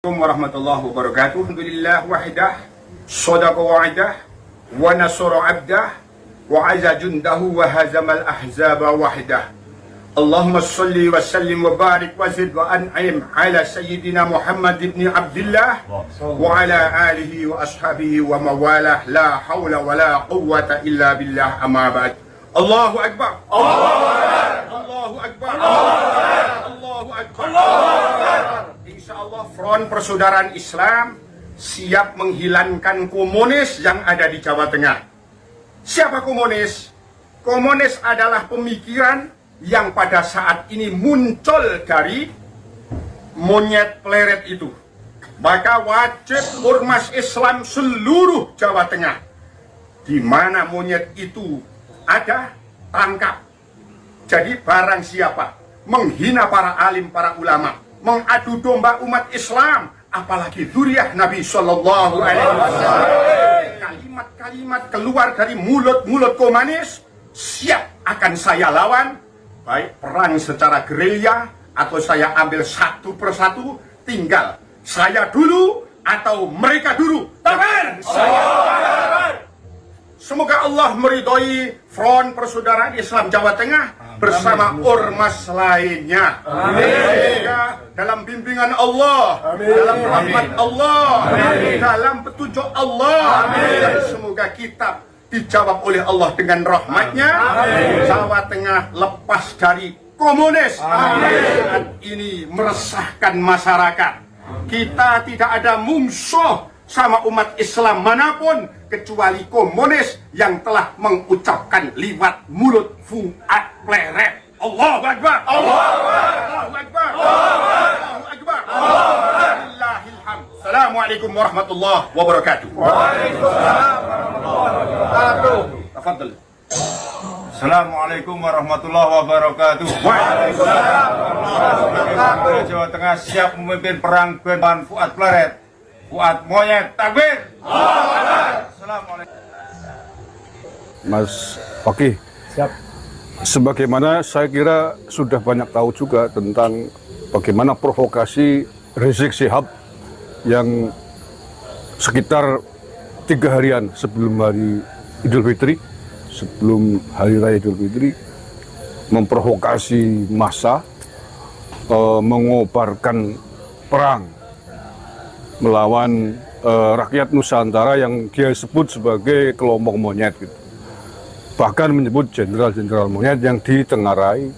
Warahmatullahi wabarakatuh. Alhamdulillah wahidah, sadaqa wa'idah, wa nasara abdah, wa aza jundahu wa hazamal ahzaba wahidah. Allahumma salli wa sallim wa barik wa zid wa an'im ala sayyidina Muhammad ibn Abdullah wa ala alihi wa ashabihi wa mawalah, la hawla wa la quwwata illa billah, amma ba'd. Allahu Akbar. Allahu Akbar. Allahu Akbar. Insyaallah Front Persaudaraan Islam siap menghilangkan komunis yang ada di Jawa Tengah. Siapa komunis? Komunis adalah pemikiran yang pada saat ini muncul dari monyet pleret itu. Maka wajib ormas Islam seluruh Jawa Tengah, di mana monyet itu ada, tangkap. Jadi barang siapa menghina para alim, para ulama, mengadu domba umat Islam, apalagi dzurriyyah Nabi Shallallahu Alaihi Wasallam, kalimat-kalimat keluar dari mulut-mulut komunis, siap akan saya lawan, baik perang secara gerilya atau saya ambil satu persatu, tinggal saya dulu atau mereka dulu. Takbir! Semoga Allah meridhoi Front Persaudaraan Islam Jawa Tengah bersama ormas lainnya. Semoga dalam bimbingan Allah, dalam rahmat Allah, dalam petunjuk Allah, dan semoga kita dijawab oleh Allah dengan rahmatnya. Jawa Tengah lepas dari komunis. Saat ini meresahkan masyarakat. Kita tidak ada musuh sama umat Islam manapun kecuali komunis yang telah mengucapkan liwat mulut Fuad pleret. Allahu Akbar. Allahu Akbar. Allahu Akbar. Wallahil hamd. Assalamualaikum warahmatullahi wabarakatuh. Waalaikumsalam warahmatullahi wabarakatuh. Tafadhal. Assalamualaikum warahmatullahi wabarakatuh. Waalaikumsalam warahmatullahi wabarakatuh. Jawa Tengah siap memimpin perang beban Fuad pleret. Fuad monyet, takbir. Assalamualaikum. Mas Fakih, siap. Sebagaimana saya kira sudah banyak tahu juga tentang bagaimana provokasi Rizik Syihab yang sekitar 3 harian sebelum hari Idul Fitri, sebelum Hari Raya Idul Fitri, memprovokasi massa, mengobarkan perang melawan rakyat Nusantara yang dia sebut sebagai kelompok monyet gitu. Bahkan menyebut jenderal-jenderal monyet yang ditengarai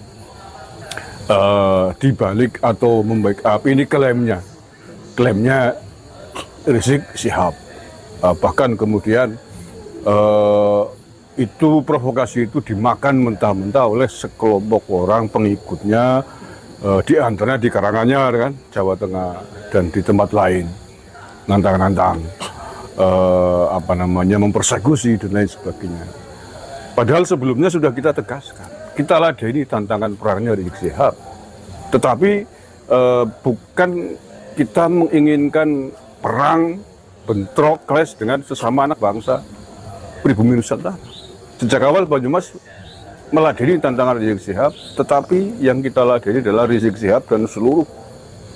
dibalik atau membackup, ini klaimnya Rizik Syihab. Bahkan kemudian itu provokasi itu dimakan mentah-mentah oleh sekelompok orang pengikutnya, di antaranya di Karanganyar kan, Jawa Tengah, dan di tempat lain, nantang-nantang mempersekusi dan lain sebagainya. Padahal sebelumnya sudah kita tegaskan, kita ladeni tantangan perangnya Rizik Syihab, tetapi bukan kita menginginkan perang bentrok clash dengan sesama anak bangsa pribumi Nusantara. Sejak awal Banyumas meladeni tantangan Rizik Syihab, tetapi yang kita ladeni adalah Rizik Syihab dan seluruh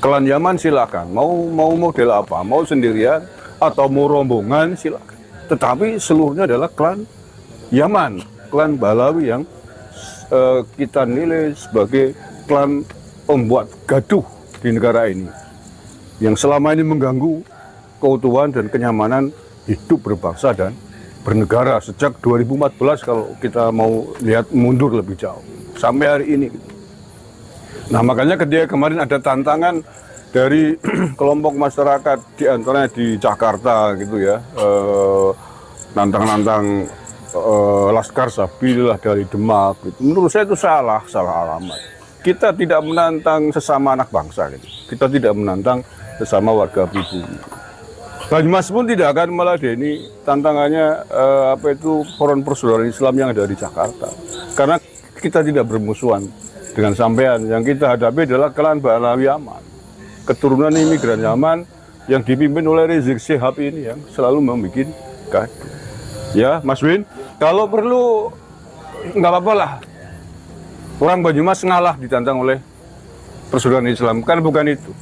klan Yaman. Silakan, mau model apa, mau sendirian atau mau rombongan silakan. Tetapi seluruhnya adalah klan Yaman, klan Balawi yang kita nilai sebagai klan pembuat gaduh di negara ini, yang selama ini mengganggu keutuhan dan kenyamanan hidup berbangsa dan bernegara sejak 2014 kalau kita mau lihat mundur lebih jauh sampai hari ini. Nah, makanya ketika kemarin ada tantangan dari kelompok masyarakat di antaranya di Jakarta gitu ya, nantang-nantang Laskar Sabilillah dari Demak gitu. Menurut saya itu salah alamat. Kita tidak menantang sesama anak bangsa gitu. Kita tidak menantang sesama warga pribumi. Banyumas pun tidak akan meladeni tantangannya Front Persaudaraan Islam yang ada di Jakarta. Karena kita tidak bermusuhan dengan sampean. Yang kita hadapi adalah klan Balawi Yaman, keturunan imigran Yaman yang dipimpin oleh Rizik Syihab ini yang selalu membuat gaduh. Ya, Mas Win, kalau perlu nggak apa-apa lah. Orang Banyumas ngalah ditantang oleh Persaudaraan Islam, kan bukan itu.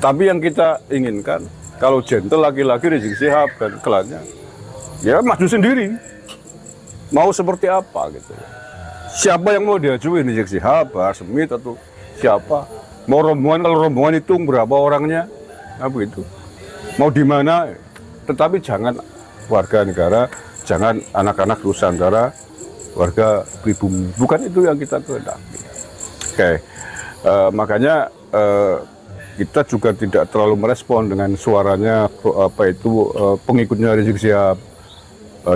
Tapi yang kita inginkan, kalau gentle laki-laki Rizik Syihab dan klannya, ya maju sendiri. Mau seperti apa gitu. Siapa yang mau diajuin, Rizik Syihab, Bahar Smith atau siapa? Mau rombongan, kalau rombongan itu berapa orangnya? Nah begitu. Mau di mana? Tetapi jangan warga negara, jangan anak-anak Nusantara, warga pribumi. Bukan itu yang kita kehendaki. Oke, makanya kita juga tidak terlalu merespon dengan suaranya pengikutnya Rizik Syihab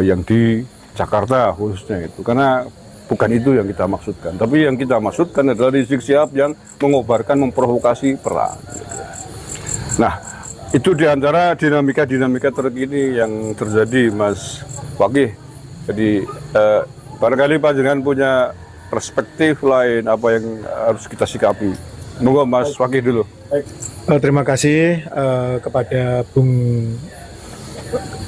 yang di Jakarta khususnya itu, karena bukan itu yang kita maksudkan. Tapi yang kita maksudkan adalah Rizik Syihab yang mengobarkan, memprovokasi perang. Nah, itu diantara dinamika-dinamika terkini yang terjadi, Mas Fakih. Jadi barangkali Panjenengan punya perspektif lain apa yang harus kita sikapi. Monggo Mas Fakih dulu. Baik. Terima kasih kepada Bung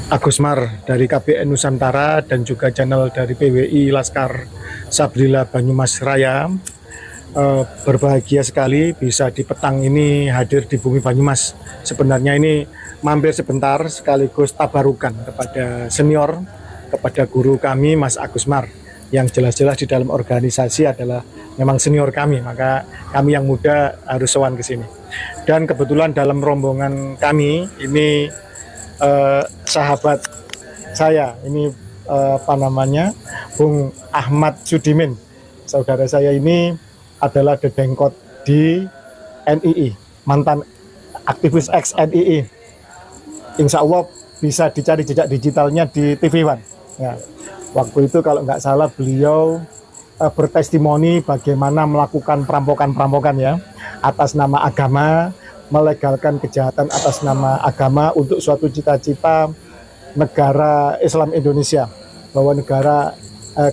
Agusmar dari KBN Nusantara dan juga channel dari PWI Laskar Sablila Banyumas Raya. Berbahagia sekali bisa di petang ini hadir di bumi Banyumas. Sebenarnya ini mampir sebentar sekaligus tabarukan kepada senior, kepada guru kami Mas Agusmar, yang jelas-jelas di dalam organisasi adalah memang senior kami, maka kami yang muda harus sowan ke sini. Dan kebetulan dalam rombongan kami ini sahabat saya ini Bung Ahmad Sudimin. Saudara saya ini adalah dedengkot di NII, mantan aktivis ex NII. Insya Allah bisa dicari jejak digitalnya di TV One. Ya. Waktu itu kalau nggak salah beliau bertestimoni bagaimana melakukan perampokan-perampokan ya atas nama agama, melegalkan kejahatan atas nama agama untuk suatu cita-cita negara Islam Indonesia, bahwa negara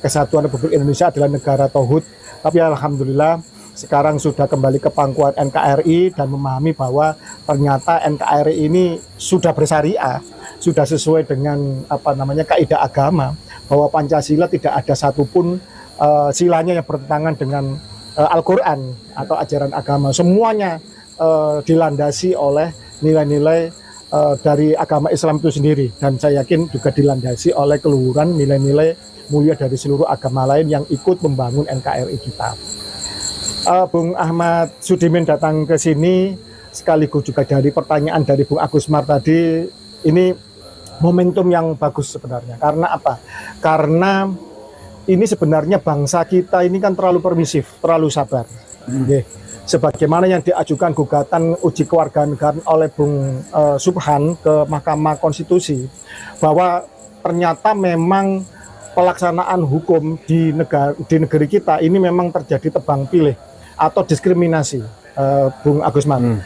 kesatuan Republik Indonesia adalah negara tauhid. Tapi alhamdulillah sekarang sudah kembali ke pangkuan NKRI dan memahami bahwa ternyata NKRI ini sudah bersyariah, sudah sesuai dengan kaidah agama, bahwa Pancasila tidak ada satupun silanya yang bertentangan dengan Al-Quran atau ajaran agama. Semuanya dilandasi oleh nilai-nilai dari agama Islam itu sendiri, dan saya yakin juga dilandasi oleh keluhuran nilai-nilai mulia dari seluruh agama lain yang ikut membangun NKRI kita. Bung Ahmad Sudimin datang ke sini sekaligus juga dari pertanyaan dari Bung Agusmar tadi, ini momentum yang bagus sebenarnya. Karena apa? Karena ini sebenarnya bangsa kita ini kan terlalu permisif, terlalu sabar. Sebagaimana yang diajukan gugatan uji kewarganegaraan oleh Bung Subhan ke Mahkamah Konstitusi, bahwa ternyata memang pelaksanaan hukum di negeri kita ini memang terjadi tebang pilih atau diskriminasi, Bung Agusman.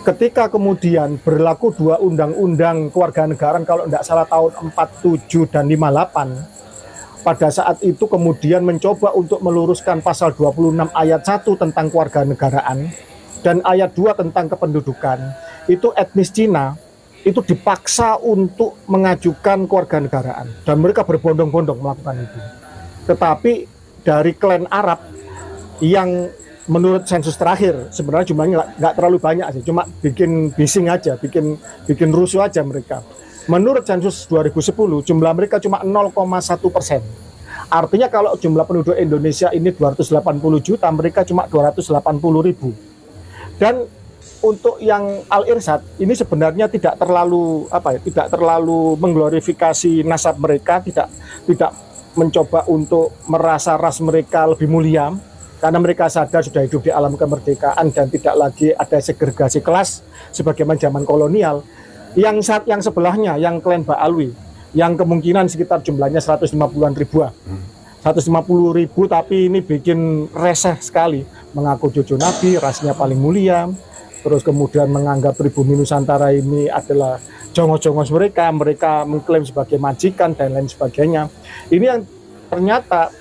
Ketika kemudian berlaku dua undang-undang kewarganegaraan, kalau tidak salah tahun 47 dan 58, pada saat itu kemudian mencoba untuk meluruskan pasal 26 ayat 1 tentang kewarganegaraan dan ayat 2 tentang kependudukan. Itu etnis Cina itu dipaksa untuk mengajukan kewarganegaraan dan mereka berbondong-bondong melakukan itu. Tetapi dari klan Arab yang menurut sensus terakhir sebenarnya jumlahnya nggak terlalu banyak sih, cuma bikin bising aja, bikin rusuh aja mereka. Menurut sensus 2010 jumlah mereka cuma 0,1%. Artinya kalau jumlah penduduk Indonesia ini 280 juta, mereka cuma 280.000. Dan untuk yang Al-Irsyad ini sebenarnya tidak terlalu tidak terlalu mengglorifikasi nasab mereka, tidak mencoba untuk merasa ras mereka lebih mulia, karena mereka sadar sudah hidup di alam kemerdekaan dan tidak lagi ada segregasi kelas sebagaimana zaman kolonial. Yang sebelahnya, yang klan Ba'alwi, yang kemungkinan sekitar jumlahnya 150-an ribuan. 150.000, tapi ini bikin reseh sekali. Mengaku cucu Nabi, rasnya paling mulia. Terus kemudian menganggap pribumi Nusantara ini adalah jongos-jongos mereka mengklaim sebagai majikan dan lain sebagainya. Ini yang ternyata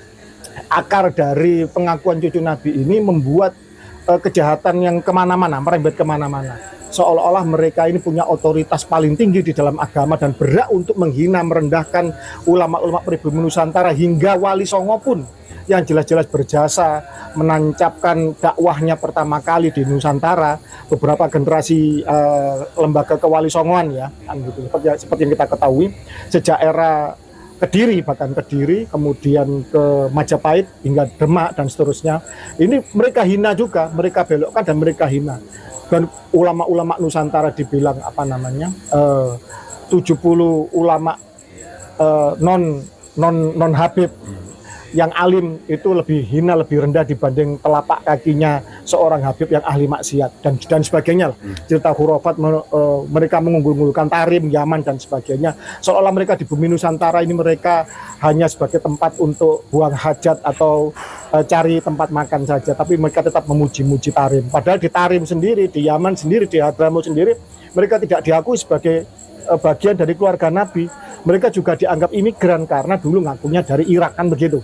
akar dari pengakuan cucu Nabi ini membuat kejahatan yang kemana-mana, merembet kemana-mana. seolah-olah mereka ini punya otoritas paling tinggi di dalam agama dan berhak untuk menghina, merendahkan ulama-ulama pribumi Nusantara hingga Wali Songo pun yang jelas-jelas berjasa menancapkan dakwahnya pertama kali di Nusantara, beberapa generasi lembaga kewali songoan ya, kan gitu. Seperti yang kita ketahui sejak era Kediri, bahkan Kediri, kemudian ke Majapahit hingga Demak dan seterusnya. Ini mereka hina juga, mereka belokkan dan mereka hina. Dan ulama-ulama Nusantara dibilang apa namanya 70 ulama non Habib yang alim itu lebih hina, lebih rendah dibanding telapak kakinya seorang Habib yang ahli maksiat dan sebagainya lah. Cerita khurafat mereka mengunggul-unggulkan Tarim, Yaman dan sebagainya. Seolah mereka di bumi Nusantara ini mereka hanya sebagai tempat untuk buang hajat atau cari tempat makan saja, tapi mereka tetap memuji-muji Tarim. Padahal di Tarim sendiri, di Yaman sendiri, di Hadramaut sendiri, mereka tidak diakui sebagai bagian dari keluarga Nabi. Mereka juga dianggap imigran karena dulu ngakunya dari Irak, kan begitu.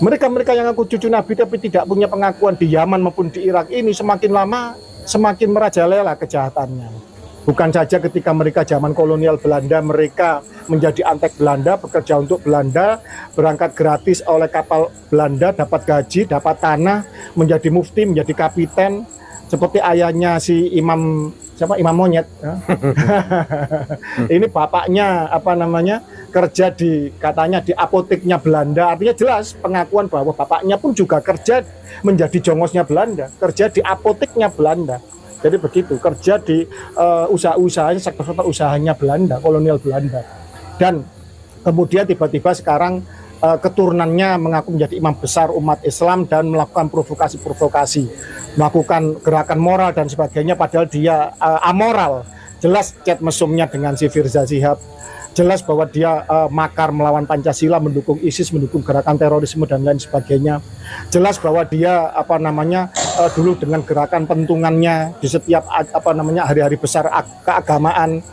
Mereka-mereka yang ngaku cucu Nabi tapi tidak punya pengakuan di Yaman maupun di Irak ini semakin lama semakin merajalela kejahatannya. Bukan saja ketika mereka zaman kolonial Belanda, mereka menjadi antek Belanda, bekerja untuk Belanda, berangkat gratis oleh kapal Belanda, dapat gaji, dapat tanah, menjadi mufti, menjadi kapiten, seperti ayahnya si Imam Monyet ya. Ini bapaknya apa namanya kerja katanya di apoteknya Belanda, artinya jelas pengakuan bahwa bapaknya pun juga kerja menjadi jongosnya Belanda, kerja di apoteknya Belanda. Jadi begitu, kerja di usaha-usahanya, sektor-sektor usahanya Belanda, kolonial Belanda. Dan kemudian tiba-tiba sekarang keturunannya mengaku menjadi imam besar umat Islam dan melakukan provokasi-provokasi, melakukan gerakan moral dan sebagainya, padahal dia amoral. Jelas chat mesumnya dengan si Firza Shihab, jelas bahwa dia makar melawan Pancasila, mendukung ISIS, mendukung gerakan terorisme dan lain sebagainya. Jelas bahwa dia apa namanya dulu dengan gerakan pentungannya di setiap apa namanya hari-hari besar keagamaan,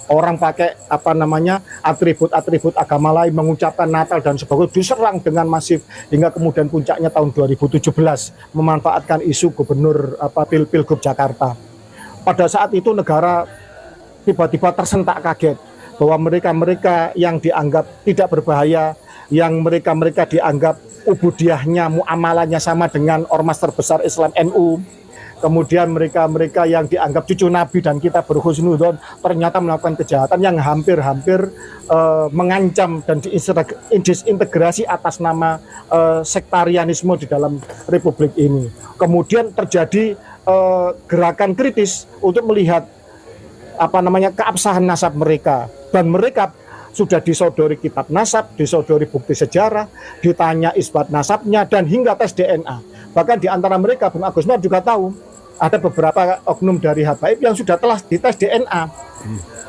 orang pakai apa namanya atribut-atribut agama lain, mengucapkan Natal dan sebagainya, diserang dengan masif hingga kemudian puncaknya tahun 2017 memanfaatkan isu gubernur Pilgub Jakarta. Pada saat itu negara tiba-tiba tersentak kaget bahwa mereka-mereka yang dianggap tidak berbahaya, yang mereka-mereka dianggap ubudiahnya, muamalahnya sama dengan ormas terbesar Islam NU, kemudian mereka-mereka yang dianggap cucu Nabi dan kita berhusnudzon ternyata melakukan kejahatan yang hampir-hampir mengancam dan disintegrasi atas nama sektarianisme di dalam republik ini. Kemudian terjadi gerakan kritis untuk melihat apa namanya keabsahan nasab mereka, dan mereka sudah disodori kitab nasab, disodori bukti sejarah, ditanya isbat nasabnya dan hingga tes DNA. Bahkan di antara mereka Bung Agus Nur juga tahu ada beberapa oknum dari Habaib yang sudah telah dites DNA.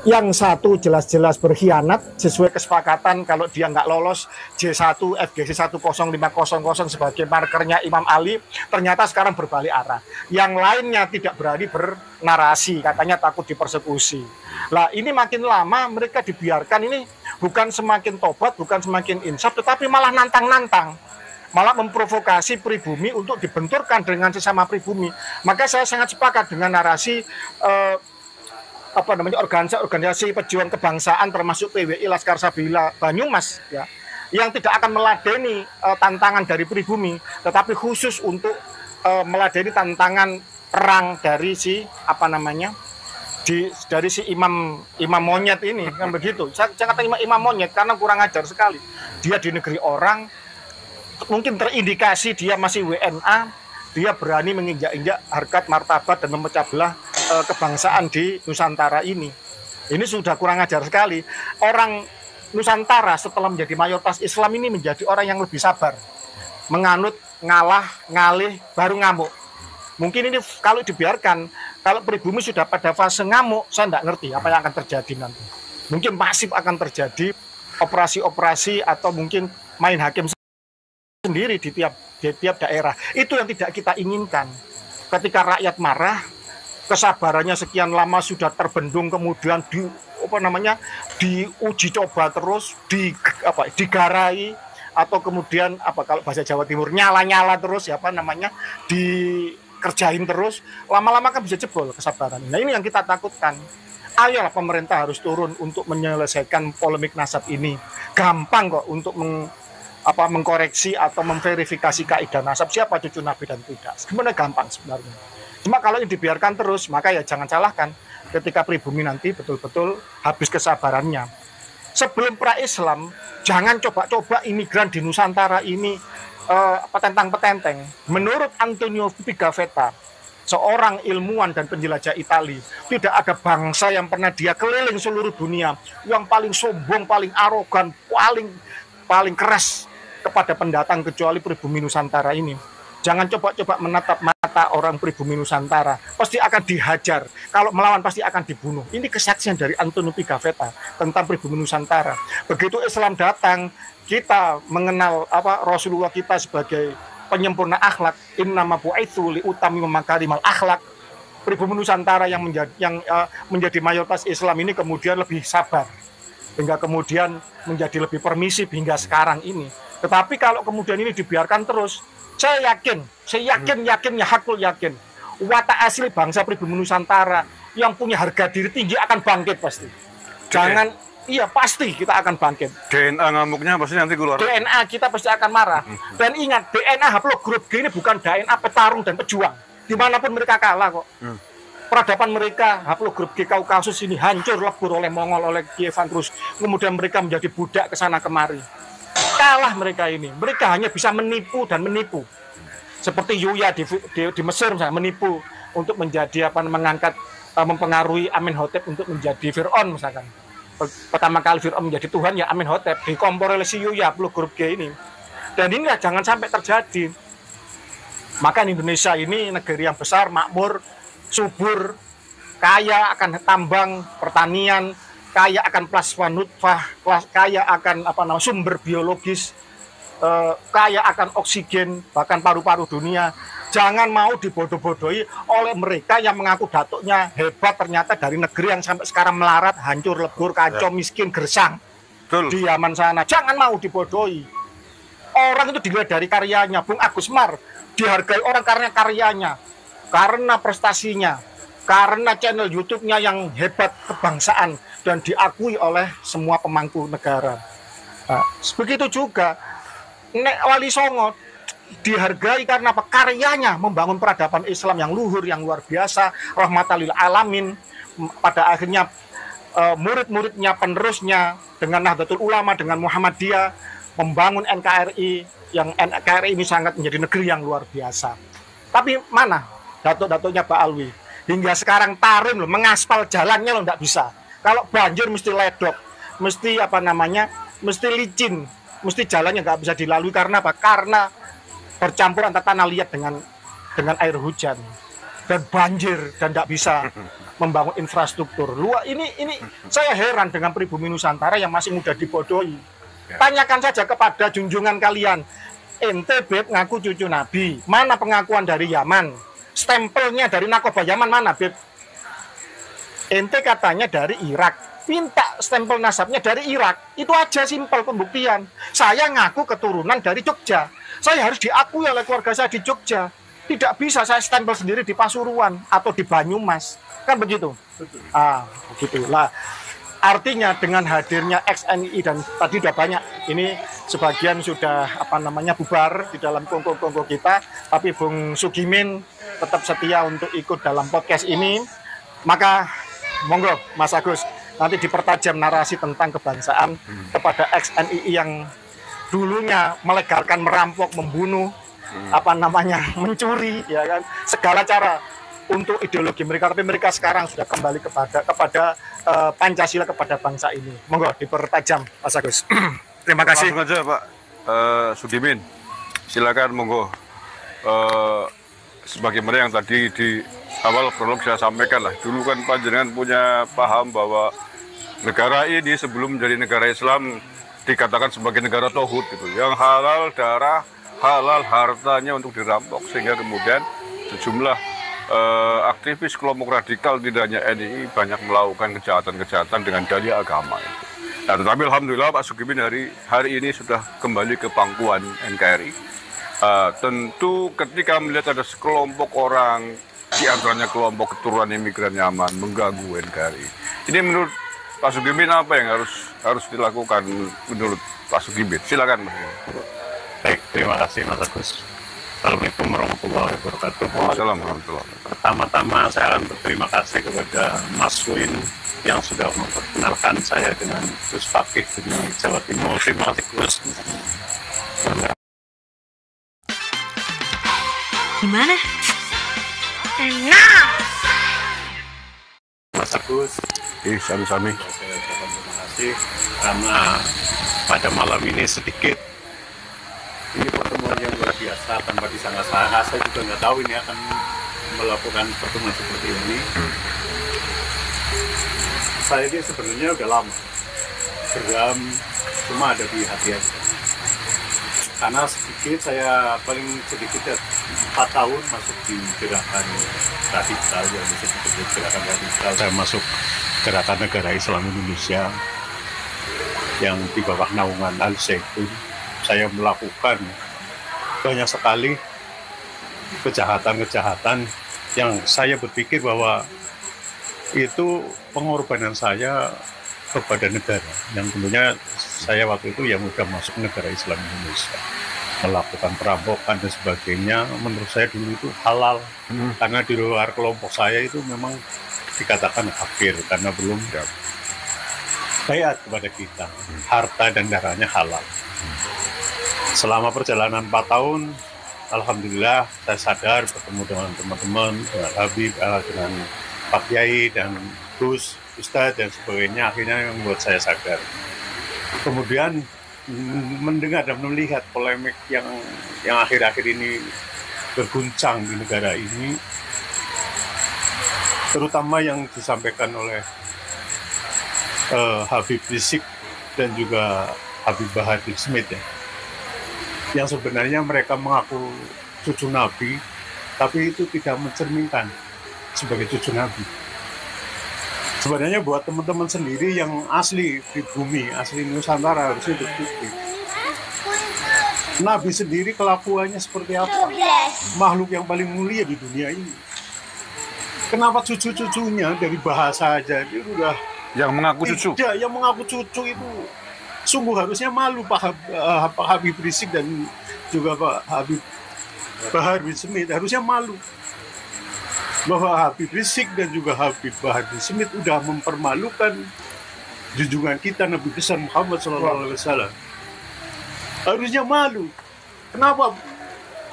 Yang satu jelas-jelas berkhianat sesuai kesepakatan, kalau dia nggak lolos J1 FGC 10500 sebagai markernya Imam Ali, ternyata sekarang berbalik arah. Yang lainnya tidak berani bernarasi, katanya takut dipersekusi. Lah ini makin lama mereka dibiarkan ini bukan semakin tobat, bukan semakin insaf, tetapi malah nantang-nantang, malah memprovokasi pribumi untuk dibenturkan dengan sesama pribumi. Maka saya sangat sepakat dengan narasi organisasi pejuang kebangsaan termasuk PWI Laskar Sabila Banyumas ya, yang tidak akan meladeni tantangan dari pribumi, tetapi khusus untuk meladeni tantangan perang dari si dari si imam monyet ini, kan begitu. Saya kata imam monyet karena kurang ajar sekali. Dia di negeri orang, mungkin terindikasi dia masih WNA, dia berani menginjak-injak harkat martabat dan memecah belah kebangsaan di Nusantara ini. Ini sudah kurang ajar sekali. Orang Nusantara setelah menjadi mayoritas Islam ini menjadi orang yang lebih sabar, menganut, ngalah, ngalih, baru ngamuk. Mungkin ini kalau dibiarkan, kalau pribumi sudah pada fase ngamuk, saya tidak ngerti apa yang akan terjadi nanti. Mungkin masif akan terjadi operasi-operasi atau mungkin main hakim sendiri di tiap daerah. Itu yang tidak kita inginkan. Ketika rakyat marah, kesabarannya sekian lama sudah terbendung, kemudian diuji coba terus, digarai, atau kemudian kalau bahasa Jawa Timur nyala-nyala terus, kerjain terus, lama-lama kan bisa jebol kesabaran. Nah ini yang kita takutkan. Ayolah pemerintah harus turun untuk menyelesaikan polemik nasab ini. Gampang kok untuk mengkoreksi atau memverifikasi kaidah nasab siapa cucu Nabi dan tidak. Sebenarnya gampang sebenarnya. Cuma kalau ini dibiarkan terus, maka ya jangan salahkan ketika pribumi nanti betul-betul habis kesabarannya. Sebelum pra-Islam, jangan coba-coba imigran di Nusantara ini petentang-petenteng. Menurut Antonio Pigafetta, seorang ilmuwan dan penjelajah Itali, tidak ada bangsa yang pernah dia keliling seluruh dunia yang paling sombong, paling arogan, paling keras kepada pendatang kecuali pribumi Nusantara ini. Jangan coba-coba menatap mata orang pribumi Nusantara, pasti akan dihajar. Kalau melawan pasti akan dibunuh. Ini kesaksian dari Antonio Pigafetta tentang pribumi Nusantara. Begitu Islam datang, kita mengenal Rasulullah kita sebagai penyempurna akhlak, innama bu'itsu li utami makarimal akhlak. Pribumi Nusantara yang menjadi mayoritas Islam ini kemudian lebih sabar, hingga kemudian menjadi lebih permisif hingga sekarang ini. Tetapi kalau kemudian ini dibiarkan terus, saya yakin, hakul yakin, watak asli bangsa pribumi Nusantara yang punya harga diri tinggi akan bangkit pasti. Jangan. Iya pasti kita akan bangkit. DNA ngamuknya pasti nanti keluar. DNA kita pasti akan marah. Dan ingat, DNA haplogrup G ini bukan DNA petarung dan pejuang. Dimanapun mereka kalah kok. Peradaban mereka haplogrup G Kaukasus ini hancur lebur oleh Mongol, oleh Kievan Rus. Kemudian mereka menjadi budak ke sana kemari. Kalah mereka ini. Mereka hanya bisa menipu dan menipu. Seperti Yuya di Mesir misalnya, menipu untuk menjadi mengangkat, mempengaruhi Amenhotep untuk menjadi Fir'aun misalkan. Pertama kali Fir'aun menjadi Tuhan ya Amenhotep, dikompor oleh si Yuya grup G ini. Dan ini jangan sampai terjadi. Maka Indonesia ini negeri yang besar, makmur, subur, kaya akan tambang, pertanian, kaya akan plasma nutfah, kaya akan sumber biologis, kaya akan oksigen, bahkan paru-paru dunia. Jangan mau dibodoh-bodohi oleh mereka yang mengaku datuknya hebat, ternyata dari negeri yang sampai sekarang melarat, hancur, lebur, kacau, miskin, gersang. Betul. Di Yaman sana. Jangan mau dibodohi. Orang itu dilihat dari karyanya. Bung Agus Mar dihargai orang karena karyanya, karena prestasinya, karena channel YouTube-nya yang hebat kebangsaan dan diakui oleh semua pemangku negara. Nah, begitu juga Nek Wali Songo dihargai karena karyanya membangun peradaban Islam yang luhur, yang luar biasa, rahmatan lil alamin. Pada akhirnya murid-muridnya, penerusnya dengan Nahdlatul Ulama, dengan Muhammadiyah membangun NKRI, yang NKRI ini sangat menjadi negeri yang luar biasa. Tapi mana datuk-datuknya Pak Alwi? Hingga sekarang Tarim loh, mengaspal jalannya loh nggak bisa. Kalau banjir mesti ledok, mesti mesti licin, mesti jalannya nggak bisa dilalui karena apa? Karena bercampur antara tanah liat dengan air hujan dan banjir dan tidak bisa membangun infrastruktur. Ini saya heran dengan pribumi Nusantara yang masih mudah dibodohi. Tanyakan saja kepada junjungan kalian. Ente Beb ngaku cucu Nabi. Mana pengakuan dari Yaman? Stempelnya dari Nakoba Yaman mana Beb? Ente katanya dari Irak. Minta stempel nasabnya dari Irak. Itu aja simpel pembuktian. Saya ngaku keturunan dari Jogja. Saya harus diakui oleh keluarga saya di Jogja. Tidak bisa saya stempel sendiri di Pasuruan atau di Banyumas. Kan begitu? Begitulah. Artinya dengan hadirnya XNI dan tadi sudah banyak, ini sebagian sudah bubar di dalam kongko-kongko kita, tapi Bung Sugimin tetap setia untuk ikut dalam podcast ini. Maka monggo Mas Agus, nanti dipertajam narasi tentang kebangsaan kepada XNI yang dulunya melegalkan merampok, membunuh, mencuri, ya kan, segala cara untuk ideologi mereka. Tapi mereka sekarang sudah kembali kepada Pancasila, kepada bangsa ini. Monggo dipertajam, Mas Agus. Terima kasih. Langsung aja Pak Sugimin, silakan monggo. Sebagaimana yang tadi di awal prolog saya sampaikan lah, dulu kan panjenengan punya paham bahwa negara ini sebelum menjadi negara Islam dikatakan sebagai negara tauhid gitu, yang halal darah, halal hartanya untuk dirampok, sehingga kemudian sejumlah aktivis kelompok radikal tidak hanya NII banyak melakukan kejahatan-kejahatan dengan dalih agama itu. Nah, tetapi alhamdulillah Pak Sugimin hari ini sudah kembali ke pangkuan NKRI Tentu ketika melihat ada sekelompok orang, di antaranya kelompok keturunan imigran Yaman mengganggu NKRI. Ini menurut Pak Sugimin apa yang harus dilakukan menurut Pak Sugimin? Silakan Mas. Baik, terima kasih Mas Agus. Assalamualaikum warahmatullahi wabarakatuh. Waalaikumsalam warahmatullahi wabarakatuh. Pertama-tama saya akan berterima kasih kepada Mas Win yang sudah memperkenalkan saya dengan Gus Fakih di Jawa Timur. Terima kasih Gus. Gimana? Enak! Mas Agus, Sami-sami. saya ucapkan terima kasih karena pada malam ini sedikit ini pertemuan yang luar biasa tanpa disangka-sangka. Saya juga nggak tahu ini akan melakukan pertemuan seperti ini. Saya ini sebenarnya udah lama geram, cuma ada di hati aja. Karena sedikit saya paling sedikit 4 tahun masuk di gerakan radikal yang disebut gerakan radikal. Saya masuk gerakan negara Islam Indonesia yang di bawah naungan Al-Zaitun. Saya melakukan banyak sekali kejahatan-kejahatan yang saya berpikir bahwa itu pengorbanan saya kepada negara, yang tentunya saya waktu itu yang udah masuk negara Islam Indonesia, melakukan perampokan dan sebagainya. Menurut saya dulu itu halal, karena di luar kelompok saya itu memang dikatakan kafir karena belum bayat kepada kita, harta dan darahnya halal. Selama perjalanan 4 tahun, alhamdulillah saya sadar bertemu dengan teman-teman, dengan Habib, dengan Pak Kiai dan Gus, Ustadz dan sebagainya, akhirnya membuat saya sadar. Kemudian mendengar dan melihat polemik yang akhir-akhir ini berguncang di negara ini, terutama yang disampaikan oleh Habib Rizik dan juga Habib Bahar bin Smith, ya, yang sebenarnya mereka mengaku cucu Nabi, tapi itu tidak mencerminkan sebagai cucu Nabi. Sebenarnya buat teman-teman sendiri yang asli pribumi, asli Nusantara harusnya berbukti. Nabi sendiri kelakuannya seperti apa? Makhluk yang paling mulia di dunia ini. Kenapa cucu-cucunya dari bahasa aja dia udah Yang mengaku cucu? tidak, yang mengaku cucu itu sungguh harusnya malu Pak Habib Rizik dan juga Pak Habib Bahar bin Smith, harusnya malu bahwa Habib Rizik dan juga Habib Bahar bin Smith udah mempermalukan junjungan kita Nabi besar Muhammad SAW. Harusnya malu. Kenapa?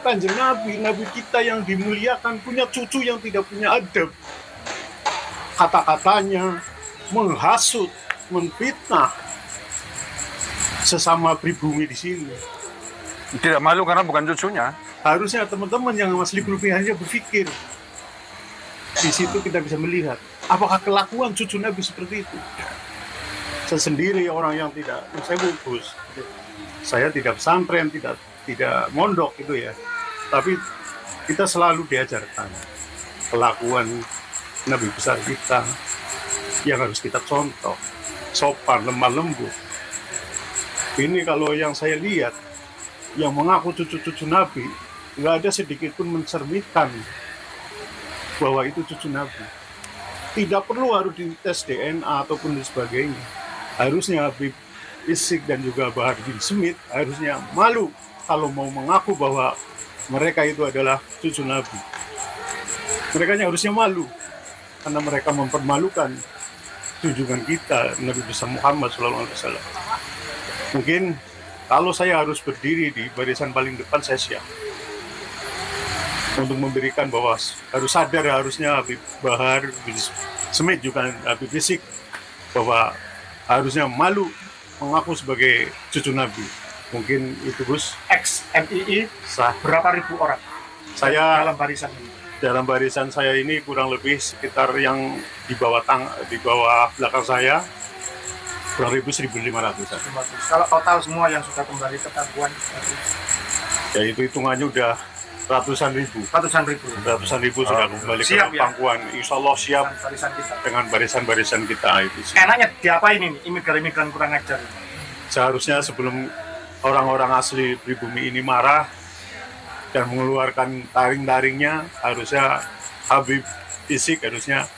Kanjeng Nabi kita yang dimuliakan punya cucu yang tidak punya adab. Kata-katanya menghasut, menfitnah sesama pribumi di sini. Tidak malu karena bukan cucunya. Harusnya teman-teman yang asli pribumi berpikir. Di situ kita bisa melihat apakah kelakuan cucu Nabi seperti itu. Saya sendiri orang yang tidak, saya bungkus. Saya tidak pesantren, tidak mondok gitu ya. Tapi kita selalu diajarkan kelakuan Nabi besar kita yang harus kita contoh, sopan, lemah lembut. Ini kalau yang saya lihat, yang mengaku cucu-cucu Nabi, nggak ada sedikit pun mencerminkan bahwa itu cucu Nabi. Tidak perlu harus dites DNA ataupun sebagainya. Harusnya Habib Rizik dan juga Bahar bin Smith harusnya malu kalau mau mengaku bahwa mereka itu adalah cucu Nabi. Mereka harusnya malu karena mereka mempermalukan junjungan kita Nabi besar Muhammad SAW. Mungkin kalau saya harus berdiri di barisan paling depan, saya siap untuk memberikan bahwa harus sadar, harusnya Habib Bahar bin Smith juga Habib Rizik bahwa harusnya malu mengaku sebagai cucu Nabi. Mungkin itu Gus. Ex-MII berapa ribu orang Saya dalam barisan ini? dalam barisan saya ini kurang lebih sekitar yang di bawah belakang saya kurang lebih 1.500-an. Kalau total semua yang sudah kembali ke tanggungan, Ya itu hitungannya udah ratusan ribu ratusan ribu sudah kembali ke siap, ya? pangkuan. Insya Allah siap barisan kita. dengan barisan-barisan kita itu. Enaknya diapain ini imigran kurang ajar? Seharusnya sebelum orang-orang asli pribumi ini marah, dan mengeluarkan taring-taringnya, harusnya Habib Isik harusnya